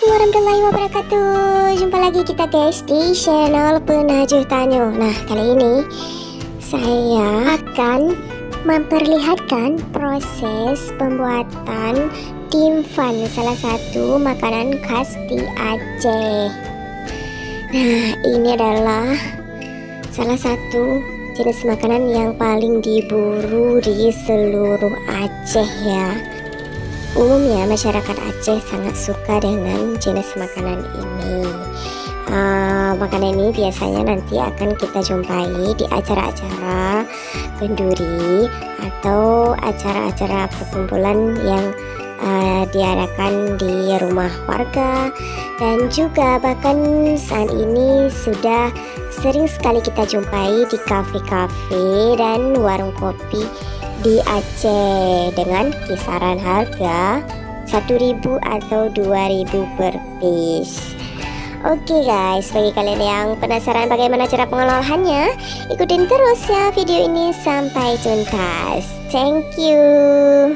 warahmatullahi wabarakatuh. Jumpa lagi kita guys di channel Penajuh Tanyo. Nah, kali ini saya akan memperlihatkan proses pembuatan dimfan, salah satu makanan khas di Aceh. Nah, ini adalah salah satu jenis makanan yang paling diburu di seluruh Aceh ya. Umumnya masyarakat Aceh sangat suka dengan jenis makanan ini. Makanan ini biasanya nanti akan kita jumpai di acara-acara kenduri atau acara-acara perkumpulan yang diadakan di rumah warga, dan juga bahkan saat ini sudah sering sekali kita jumpai di kafe-kafe dan warung kopi di Aceh dengan kisaran harga 1.000 atau 2.000 per piece. Oke guys, bagi kalian yang penasaran bagaimana cara pengolahannya, ikutin terus ya video ini sampai tuntas. Thank you.